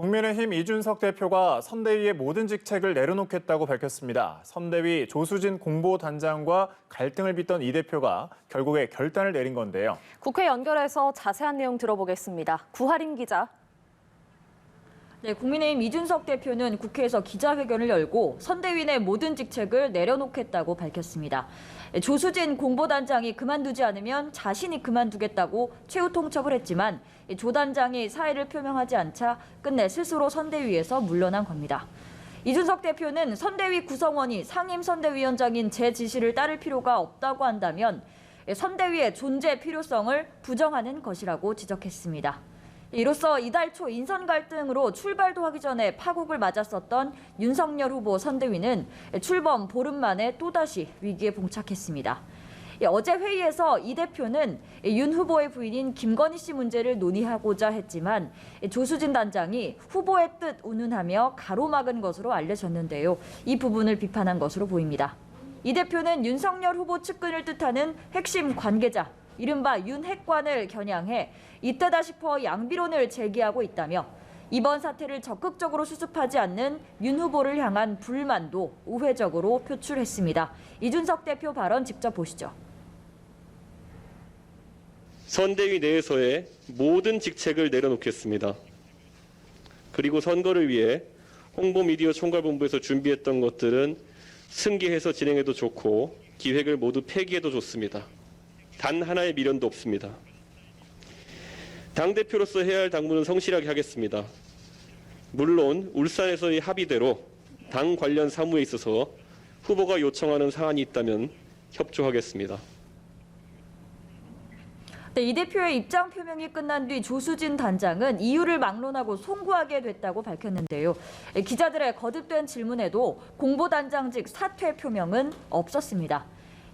국민의힘 이준석 대표가 선대위의 모든 직책을 내려놓겠다고 밝혔습니다. 선대위 조수진 공보단장과 갈등을 빚던 이 대표가 결국에 결단을 내린 건데요. 국회 연결해서 자세한 내용 들어보겠습니다. 구하림 기자. 네, 국민의힘 이준석 대표는 국회에서 기자회견을 열고 선대위 내 모든 직책을 내려놓겠다고 밝혔습니다. 조수진 공보단장이 그만두지 않으면 자신이 그만두겠다고 최후 통첩을 했지만 조 단장이 사의를 표명하지 않자 끝내 스스로 선대위에서 물러난 겁니다. 이준석 대표는 선대위 구성원이 상임선대위원장인 제 지시를 따를 필요가 없다고 한다면 선대위의 존재 필요성을 부정하는 것이라고 지적했습니다. 이로써 이달 초 인선 갈등으로 출발도 하기 전에 파국을 맞았었던 윤석열 후보 선대위는 출범 보름 만에 또다시 위기에 봉착했습니다. 어제 회의에서 이 대표는 윤 후보의 부인인 김건희 씨 문제를 논의하고자 했지만 조수진 단장이 후보의 뜻 운운하며 가로막은 것으로 알려졌는데요. 이 부분을 비판한 것으로 보입니다. 이 대표는 윤석열 후보 측근을 뜻하는 핵심 관계자, 이른바 윤핵관을 겨냥해 이때다 싶어 양비론을 제기하고 있다며 이번 사태를 적극적으로 수습하지 않는 윤 후보를 향한 불만도 우회적으로 표출했습니다. 이준석 대표 발언 직접 보시죠. 선대위 내에서의 모든 직책을 내려놓겠습니다. 그리고 선거를 위해 홍보미디어 총괄본부에서 준비했던 것들은 승계해서 진행해도 좋고 기획을 모두 폐기해도 좋습니다. 단 하나의 미련도 없습니다. 당대표로서 해야 할 당무는 성실하게 하겠습니다. 물론 울산에서의 합의대로 당 관련 사무에 있어서 후보가 요청하는 사안이 있다면 협조하겠습니다. 네, 이 대표의 입장 표명이 끝난 뒤 조수진 단장은 이유를 막론하고 송구하게 됐다고 밝혔는데요. 기자들의 거듭된 질문에도 공보단장직 사퇴 표명은 없었습니다.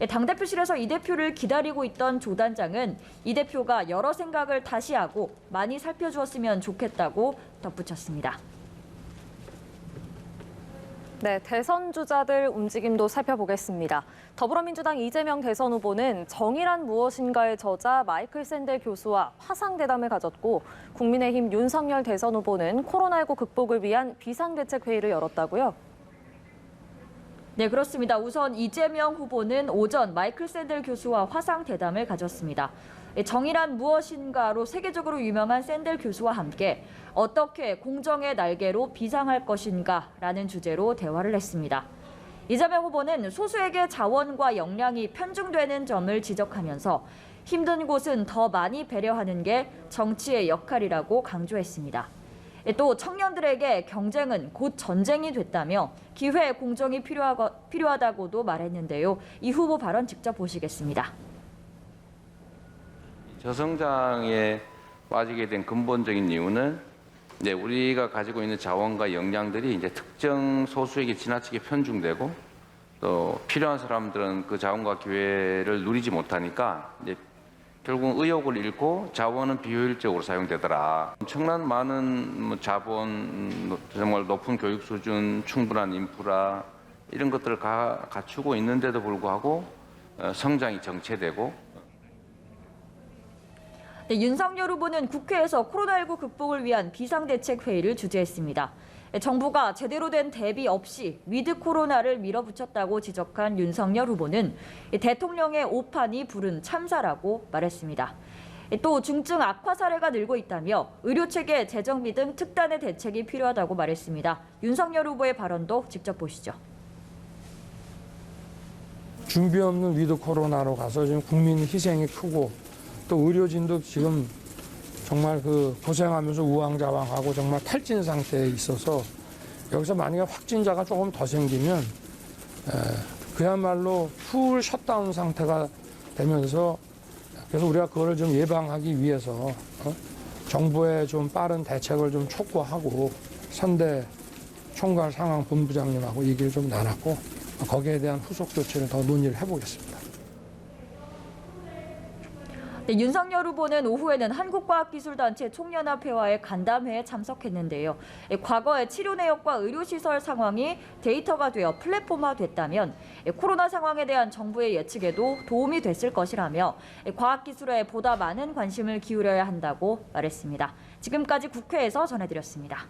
당대표실에서 이 대표를 기다리고 있던 조 단장은 이 대표가 여러 생각을 다시 하고 많이 살펴주었으면 좋겠다고 덧붙였습니다. 네, 대선 주자들 움직임도 살펴보겠습니다. 더불어민주당 이재명 대선 후보는 정의란 무엇인가의 저자 마이클 샌델 교수와 화상대담을 가졌고 국민의힘 윤석열 대선 후보는 코로나19 극복을 위한 비상대책회의를 열었다고요? 네, 그렇습니다. 우선 이재명 후보는 오전 마이클 샌델 교수와 화상대담을 가졌습니다. 정의란 무엇인가로 세계적으로 유명한 샌델 교수와 함께 어떻게 공정의 날개로 비상할 것인가라는 주제로 대화를 했습니다. 이재명 후보는 소수에게 자원과 역량이 편중되는 점을 지적하면서 힘든 곳은 더 많이 배려하는 게 정치의 역할이라고 강조했습니다. 또 청년들에게 경쟁은 곧 전쟁이 됐다며 기회 공정이 필요하다고도 말했는데요. 이 후보 발언 직접 보시겠습니다. 저성장에 빠지게 된 근본적인 이유는 우리가 가지고 있는 자원과 역량들이 특정 소수에게 지나치게 편중되고 또 필요한 사람들은 그 자원과 기회를 누리지 못하니까 결국 의욕을 잃고 자원은 비효율적으로 사용되더라. 엄청난 많은 자본, 정말 높은 교육 수준, 충분한 인프라 이런 것들을 갖추고 있는데도 불구하고 성장이 정체되고. 네, 윤석열 후보는 국회에서 코로나19 극복을 위한 비상대책회의를 주재했습니다. 정부가 제대로 된 대비 없이 위드 코로나를 밀어붙였다고 지적한 윤석열 후보는 대통령의 오판이 부른 참사라고 말했습니다. 또 중증 악화 사례가 늘고 있다며 의료체계 재정비 등 특단의 대책이 필요하다고 말했습니다. 윤석열 후보의 발언도 직접 보시죠. 준비 없는 위드 코로나로 가서 지금 국민 희생이 크고 또 의료진도 지금 정말 고생하면서 우왕좌왕하고 정말 탈진 상태에 있어서 여기서 만약에 확진자가 조금 더 생기면 그야말로 풀 셧다운 상태가 되면서 그래서 우리가 그거를 좀 예방하기 위해서 정부의 좀 빠른 대책을 좀 촉구하고 선대 총괄 상황 본부장님하고 얘기를 좀 나눴고 거기에 대한 후속 조치를 더 논의를 해보겠습니다. 네, 윤석열 후보는 오후에는 한국과학기술단체 총연합회와의 간담회에 참석했는데요. 과거의 치료 내역과 의료시설 상황이 데이터가 되어 플랫폼화됐다면 코로나 상황에 대한 정부의 예측에도 도움이 됐을 것이라며 과학기술에 보다 많은 관심을 기울여야 한다고 말했습니다. 지금까지 국회에서 전해드렸습니다.